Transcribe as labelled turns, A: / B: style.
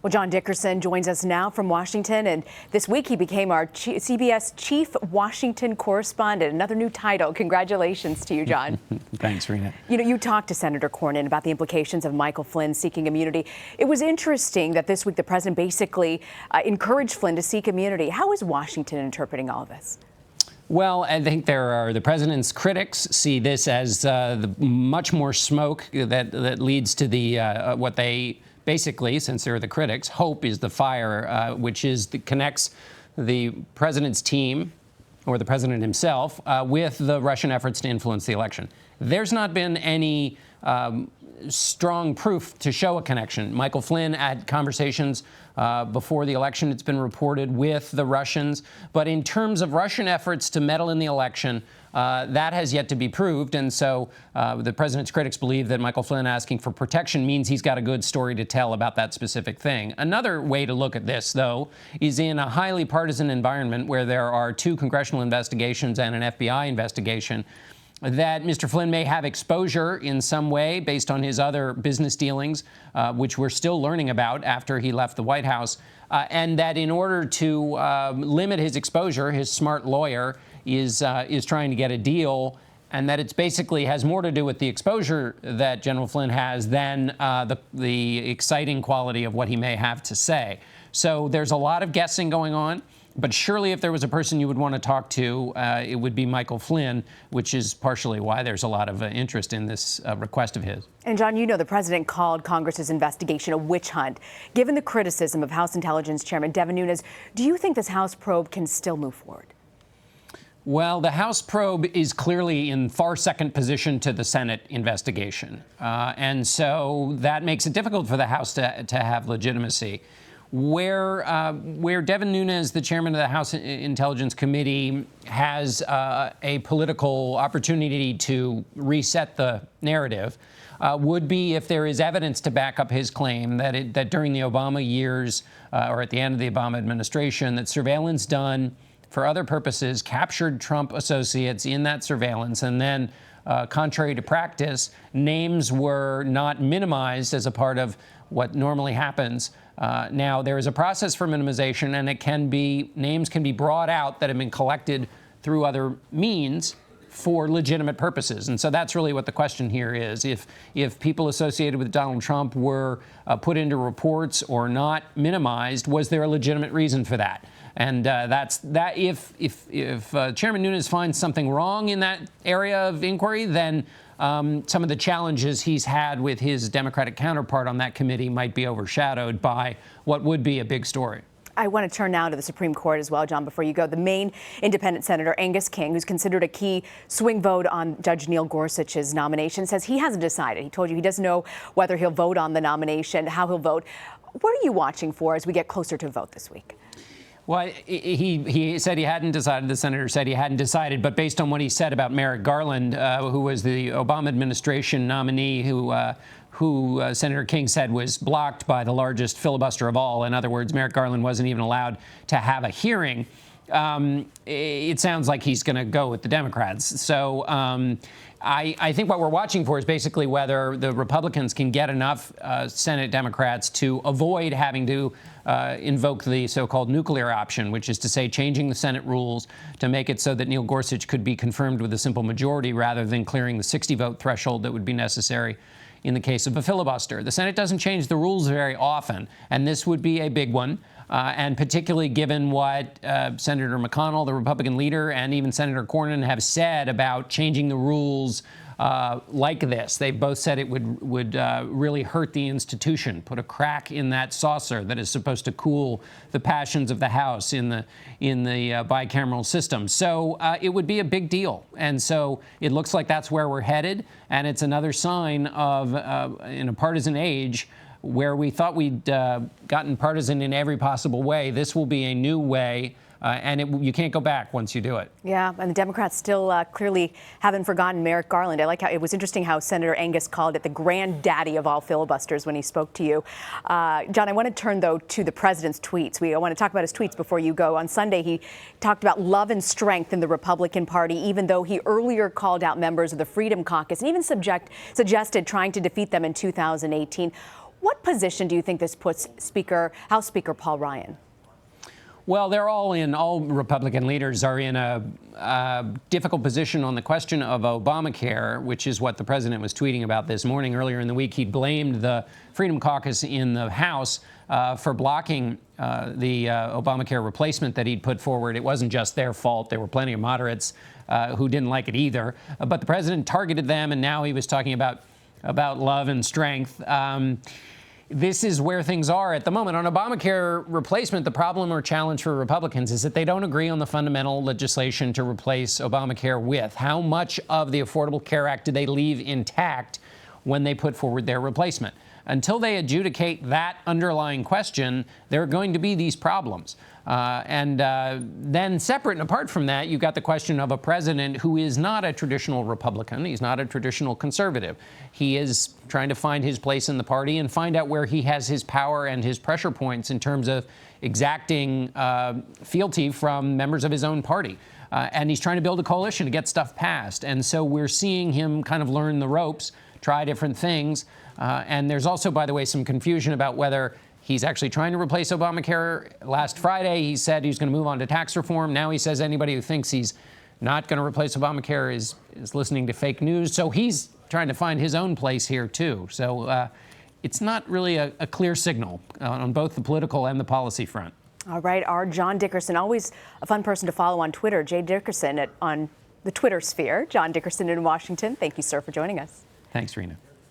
A: Well, John Dickerson joins us now from Washington, and this week he became our CBS Chief Washington Correspondent. Another new title. Congratulations to you, John.
B: Thanks, Rena.
A: You talked to Senator Cornyn about the implications of Michael Flynn seeking immunity. It was interesting that this week the president basically encouraged Flynn to seek immunity. How is Washington interpreting all of this?
B: Well, I think the president's critics see this as much more smoke that leads to what they basically, since they're the critics, hope is the fire, which connects the president's team or the president himself with the Russian efforts to influence the election. There's not been any strong proof to show a connection. Michael Flynn had conversations before the election, it's been reported, with the Russians. But in terms of Russian efforts to meddle in the election, that has yet to be proved. And so the president's critics believe that Michael Flynn asking for protection means he's got a good story to tell about that specific thing. Another way to look at this, though, is in a highly partisan environment where there are 2 congressional investigations and an FBI investigation, that Mr. Flynn may have exposure in some way based on his other business dealings, which we're still learning about after he left the White House, and that in order to limit his exposure, his smart lawyer is trying to get a deal, and that it basically has more to do with the exposure that General Flynn has than the exciting quality of what he may have to say. So there's a lot of guessing going on. But surely if there was a person you would want to talk to, it would be Michael Flynn, which is partially why there's a lot of interest in this request of his.
A: And John, you know the president called Congress's investigation a witch hunt. Given the criticism of House Intelligence Chairman Devin Nunes, do you think this House probe can still move forward?
B: Well, the House probe is clearly in far second position to the Senate investigation. And so that makes it difficult for the House to have legitimacy. Where Devin Nunes, the chairman of the House Intelligence Committee, has a political opportunity to reset the narrative would be if there is evidence to back up his claim that during the Obama years or at the end of the Obama administration, that surveillance done for other purposes captured Trump associates in that surveillance, and then contrary to practice, names were not minimized as a part of what normally happens. Now, there is a process for minimization, and names can be brought out that have been collected through other means for legitimate purposes. And so that's really what the question here is. If people associated with Donald Trump were put into reports or not minimized, was there a legitimate reason for that? And if Chairman Nunes finds something wrong in that area of inquiry, then some of the challenges he's had with his Democratic counterpart on that committee might be overshadowed by what would be a big story.
A: I want to turn now to the Supreme Court as well, John, before you go. The Maine independent Senator Angus King, who's considered a key swing vote on Judge Neil Gorsuch's nomination, says he hasn't decided. He told you he doesn't know whether he'll vote on the nomination, how he'll vote. What are you watching for as we get closer to vote this week?
B: Well, he said he hadn't decided. The senator said he hadn't decided. But based on what he said about Merrick Garland, who was the Obama administration nominee, who Senator King said was blocked by the largest filibuster of all. In other words, Merrick Garland wasn't even allowed to have a hearing. It sounds like he's going to go with the Democrats. So I think what we're watching for is basically whether the Republicans can get enough Senate Democrats to avoid having to invoke the so-called nuclear option, which is to say changing the Senate rules to make it so that Neil Gorsuch could be confirmed with a simple majority rather than clearing the 60-vote threshold that would be necessary in the case of a filibuster. The Senate doesn't change the rules very often, and this would be a big one. And particularly given what Senator McConnell, the Republican leader, and even Senator Cornyn have said about changing the rules like this. They both said it would really hurt the institution, put a crack in that saucer that is supposed to cool the passions of the House in the bicameral system. So it would be a big deal. And so it looks like that's where we're headed. And it's another sign of, in a partisan age, where we thought we'd gotten partisan in every possible way, this will be a new way, and you can't go back once you do it.
A: Yeah, and the Democrats still clearly haven't forgotten Merrick Garland. I like how it was interesting how Senator Angus called it the granddaddy of all filibusters when he spoke to you. John, I want to turn, though, to the president's tweets. I want to talk about his tweets before you go. On Sunday, he talked about love and strength in the Republican Party, even though he earlier called out members of the Freedom Caucus and even suggested trying to defeat them in 2018. What position do you think this puts House Speaker Paul Ryan?
B: Well, all Republican leaders are in a difficult position on the question of Obamacare, which is what the president was tweeting about this morning. Earlier in the week, he blamed the Freedom Caucus in the House for blocking the Obamacare replacement that he'd put forward. It wasn't just their fault. There were plenty of moderates who didn't like it either. But the president targeted them, and now he was talking about love and strength. This is where things are at the moment. On Obamacare replacement, the problem or challenge for Republicans is that they don't agree on the fundamental legislation to replace Obamacare with. How much of the Affordable Care Act do they leave intact when they put forward their replacement? Until they adjudicate that underlying question, there are going to be these problems. Then separate and apart from that, you've got the question of a president who is not a traditional Republican. He's not a traditional conservative. He is trying to find his place in the party and find out where he has his power and his pressure points in terms of exacting fealty from members of his own party. And he's trying to build a coalition to get stuff passed. And so we're seeing him kind of learn the ropes, try different things. And there's also, by the way, some confusion about whether he's actually trying to replace Obamacare. Last Friday, he said he's going to move on to tax reform. Now he says anybody who thinks he's not going to replace Obamacare is listening to fake news. So he's trying to find his own place here, too. So it's not really a clear signal on both the political and the policy front. All
A: right. Our John Dickerson, always a fun person to follow on Twitter, Jay Dickerson on the Twitter sphere. John Dickerson in Washington. Thank you, sir, for joining us.
B: Thanks, Rena.